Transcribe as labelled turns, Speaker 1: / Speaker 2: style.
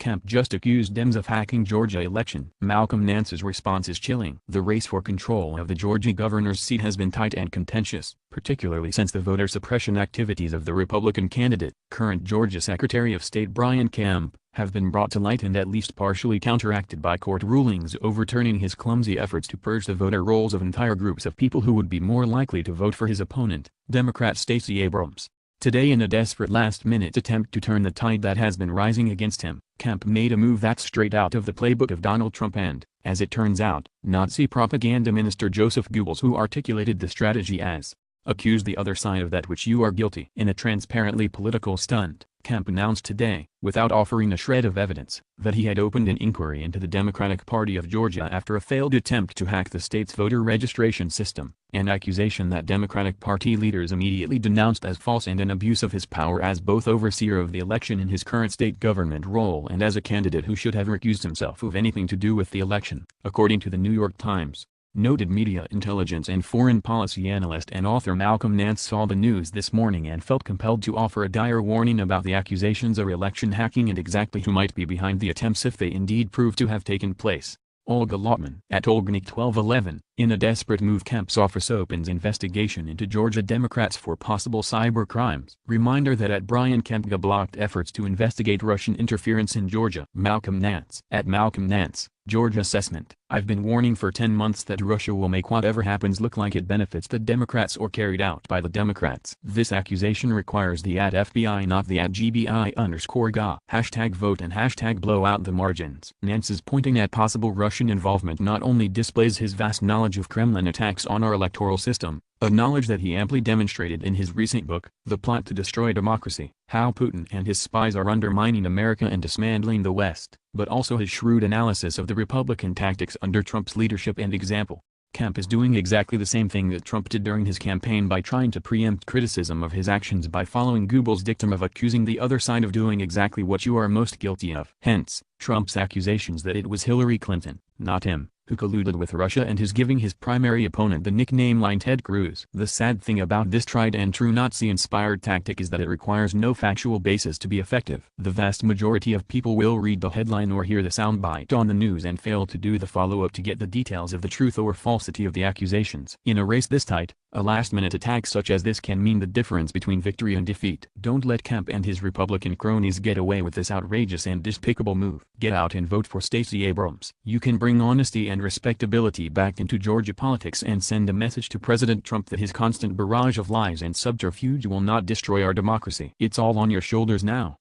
Speaker 1: Kemp just accused Dems of hacking Georgia election. Malcolm Nance's response is chilling. The race for control of the Georgia governor's seat has been tight and contentious, particularly since the voter suppression activities of the Republican candidate, current Georgia Secretary of State Brian Kemp, have been brought to light and at least partially counteracted by court rulings overturning his clumsy efforts to purge the voter rolls of entire groups of people who would be more likely to vote for his opponent, Democrat Stacey Abrams. Today, in a desperate last-minute attempt to turn the tide that has been rising against him, Kemp made a move that's straight out of the playbook of Donald Trump and, as it turns out, Nazi propaganda minister Joseph Goebbels, who articulated the strategy as, "Accuse the other side of that which you are guilty." In a transparently political stunt, Kemp announced today, without offering a shred of evidence, that he had opened an inquiry into the Democratic Party of Georgia after a failed attempt to hack the state's voter registration system, an accusation that Democratic Party leaders immediately denounced as false and an abuse of his power as both overseer of the election in his current state government role and as a candidate who should have recused himself of anything to do with the election, according to the New York Times. Noted media intelligence and foreign policy analyst and author Malcolm Nance saw the news this morning and felt compelled to offer a dire warning about the accusations of election hacking and exactly who might be behind the attempts if they indeed prove to have taken place. Olga Lotman at Olgnik 1211. In a desperate move, Kemp's office opens investigation into Georgia Democrats for possible cyber crimes. Reminder that at Brian Kemp blocked efforts to investigate Russian interference in Georgia. Malcolm Nance at Malcolm Nance, Georgia Assessment. I've been warning for 10 months that Russia will make whatever happens look like it benefits the Democrats or carried out by the Democrats. This accusation requires the @FBI, not the @GBI_GA. #vote and #blow out the margins. Nance is pointing at possible Russian involvement not only displays his vast knowledge of Kremlin attacks on our electoral system, a knowledge that he amply demonstrated in his recent book, The Plot to Destroy Democracy, How Putin and His Spies Are Undermining America and Dismantling the West, but also his shrewd analysis of the Republican tactics under Trump's leadership and example. Kemp is doing exactly the same thing that Trump did during his campaign by trying to preempt criticism of his actions by following Goebbels' dictum of accusing the other side of doing exactly what you are most guilty of. Hence, Trump's accusations that it was Hillary Clinton, not him, who colluded with Russia and his giving his primary opponent the nickname Line Ted Cruz. The sad thing about this tried and true Nazi-inspired tactic is that it requires no factual basis to be effective. The vast majority of people will read the headline or hear the soundbite on the news and fail to do the follow-up to get the details of the truth or falsity of the accusations. In a race this tight, a last-minute attack such as this can mean the difference between victory and defeat. Don't let Kemp and his Republican cronies get away with this outrageous and despicable move. Get out and vote for Stacey Abrams. You can bring honesty and respectability back into Georgia politics and send a message to President Trump that his constant barrage of lies and subterfuge will not destroy our democracy. It's all on your shoulders now.